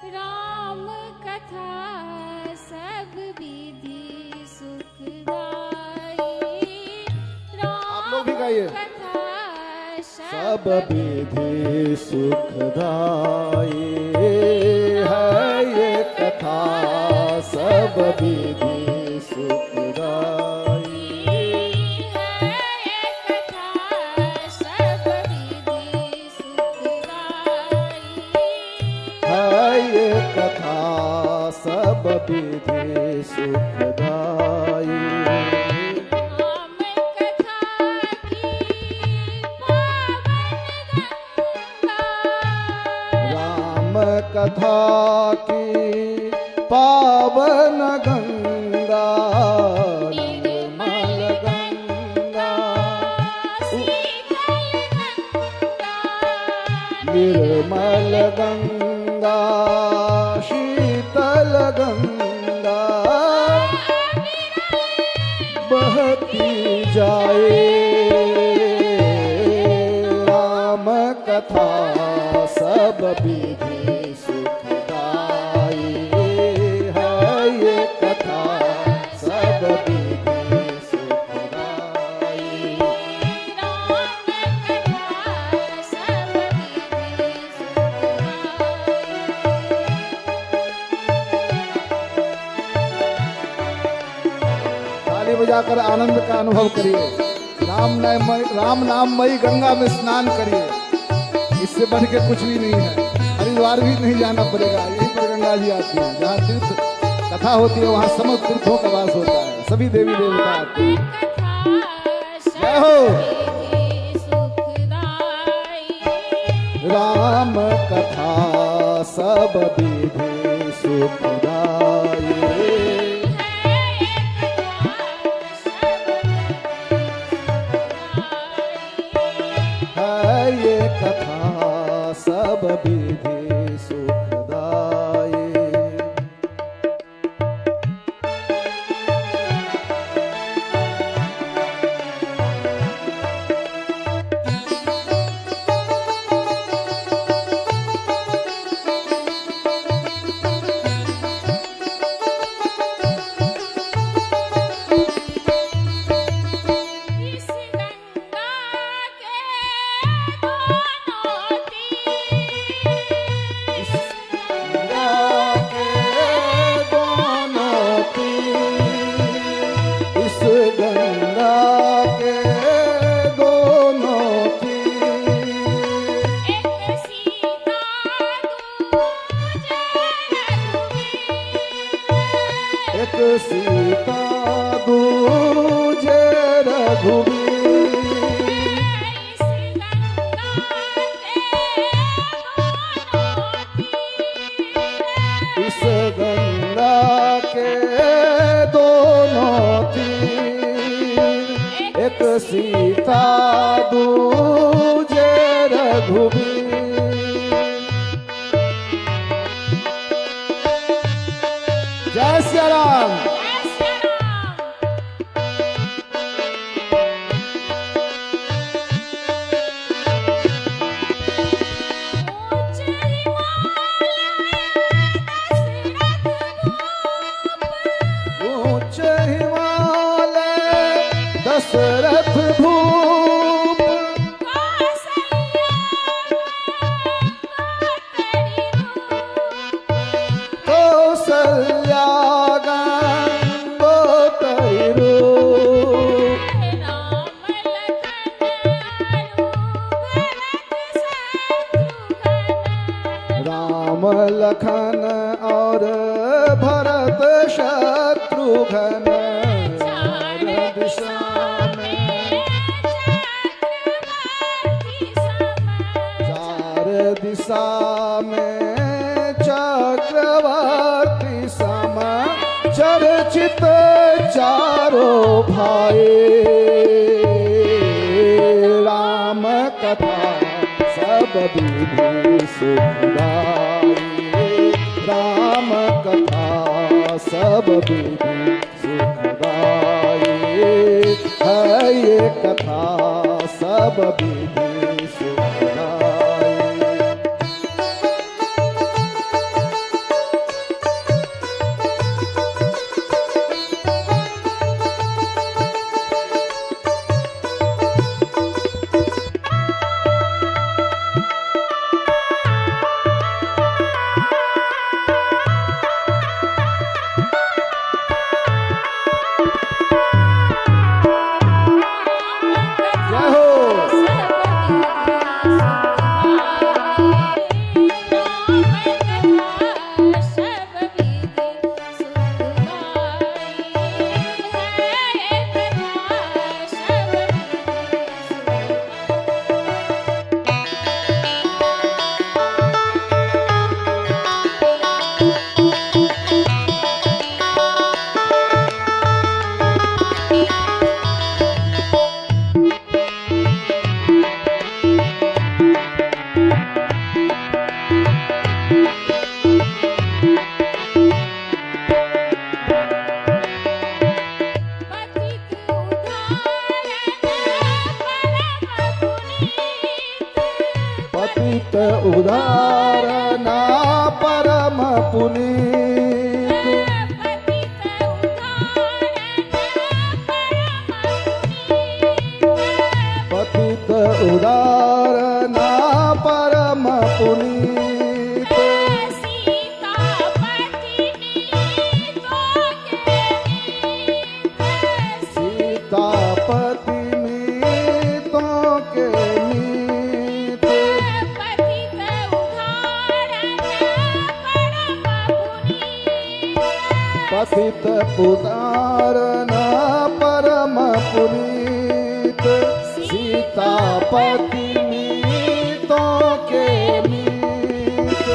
राम कथा सब विधि सुखदाई। आप लोग भी गाइए। कथा सब विधि सुखदाई है ये कथा, सब विधि सुखदाई है ये कथा सब विधि सुखदाई। है ये कथा सब विधि सुखदाई। राम कथा की पावन गंगा। राम कथा की पावन गंगा, निर्मल गंगा, शीतल गंगा। निर्मल गंगा, शीतल गंगा बहती जाए। राम कथा सब विधि सुखदाई है ये कथा सब विधि सुखदाई। राम कथा सब विधि सुखदाई। ताली बजाकर आनंद का अनुभव करिए। राम नाममयी गंगा में स्नान करिए। इससे बढ़ के कुछ भी नहीं है। हरिद्वार भी नहीं जाना पड़ेगा, यहीं पर गंगा जी आती है। जहाँ तीर्थ कथा होती है वहाँ समस्त तीर्थों का वास होता है, सभी देवी देवता आते हैं। जय हो। राम कथा सब विधि सुखदाई है ये कथा सब विधि सुखदाई। सीता दूजे रघुवीर, इस गंगा के दोनों तीर, एक सीता दूजे रघुवीर। जय श्री राम। ऊंच हिमालय दशरथ भूप, कौसल्या गंगोत्री रूप, राम लखन और भरत शत्रुघ्न, चार दिशा में चक्रवर्ती सम, चर्चित चारों भाई। राम कथा सब विधि सुखदाई, राम कथा सब विधि सुखदाई है ये कथा सब विधि सुखदाई। उदाहरणा परम पुनीत पतित पतित उदाहरण परम पुनीत उदाहरणा परम पुनीत सीतापति मीतों के मीत सीतापति मीतों के मीत पतित उदाहरण परम पुनीत पतित उदाहरणा परम पुनीत सीतापति मीतों के मीत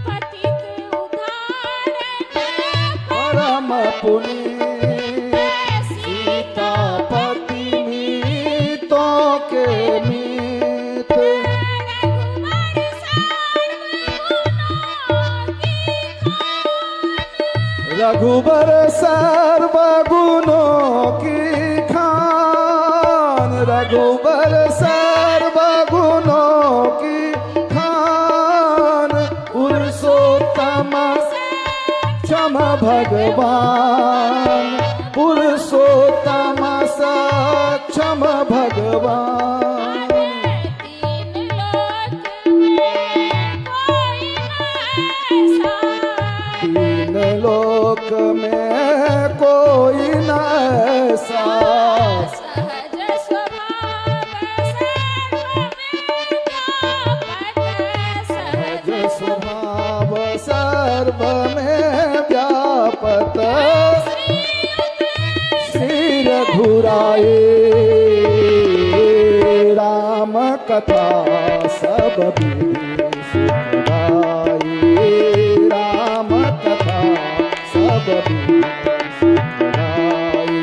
पतित उदाहरण परम पुनीत सीतापति मीतों के मीत रघुवर सर्वगुणों की खान रघुबर सर्वगुणों की खान पुरुषोत्तम क्षम भगवान पुरुषोत्तम सक्षम भगवान तीन लोक में कोई न ऐसा तीन लोक में कोई न ऐसा सहज स्वभाव सहज स्वभाव सर्व सर्व में व्यापक में व्यापत श्री रघुराए राम कथा सब विधि सुखदाई राम कथा सब विधि सुखदाई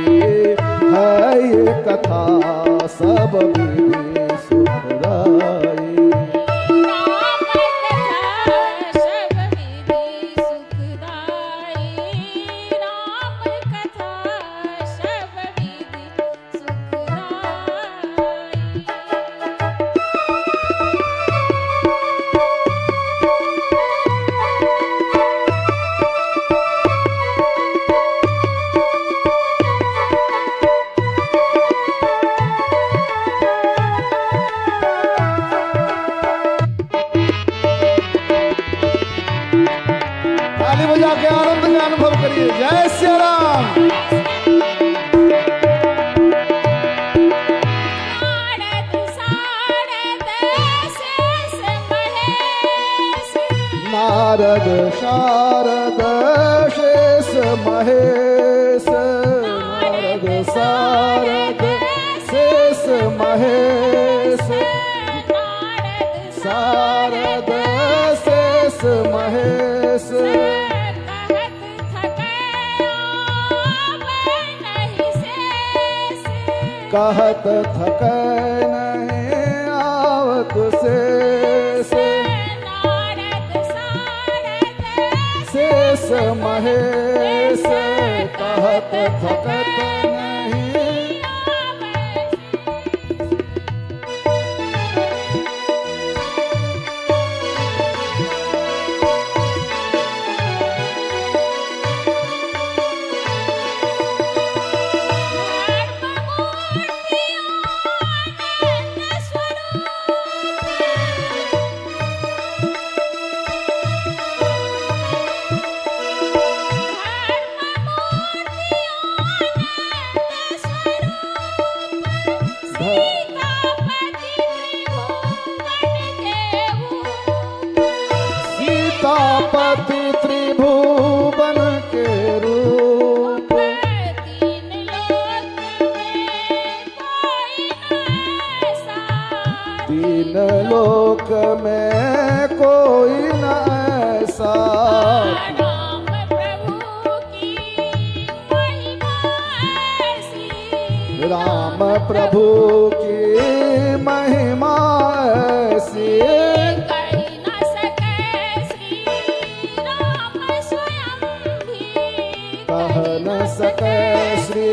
है ये कथा सब विधि सुखदाई राम कथा सब विधि सुखदाई राम कथा सब विधि सुखदाई ताली बजा के आनंद का अनुभव करिए जय श्री राम नारद शारद शेष महेश नारद शारद शेष महेश शारद शेष महेश कहत थक नहीं आवत शेष शेष महेश कहत थकत नहीं सीतापति त्रिभुवन के रूप तीन लोक में कोई न ऐसा राम प्रभु की महिमा ऐसी राम प्रभु की महिमा ऐसी कही न सके सके श्री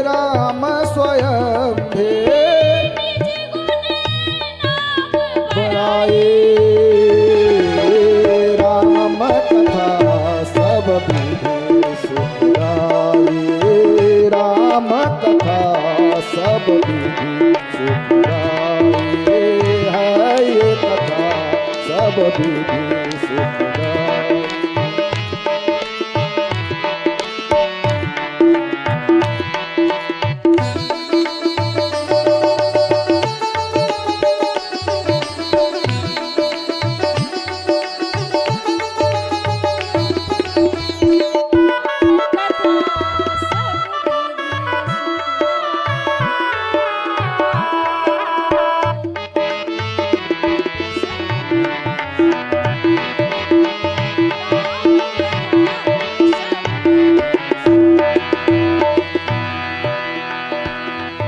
राम स्वयं भेद बनाए राम कथा सब विधि सुखदाई राम कथा सब विधि सुखदाई है ये कथा सब विधि सुखदाई।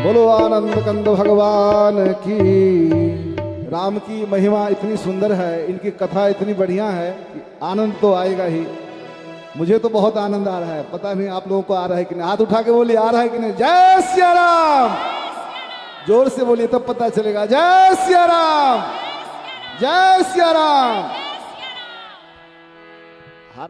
बोलो आनंद कंद भगवान की। राम की महिमा इतनी सुंदर है, इनकी कथा इतनी बढ़िया है कि आनंद तो आएगा ही। मुझे तो बहुत आनंद आ रहा है, पता नहीं आप लोगों को आ रहा है कि नहीं। हाथ उठा के बोलिए आ रहा है कि नहीं। जय सिया राम, जोर से बोलिए तब पता चलेगा। जय सिया राम, जय सिया राम।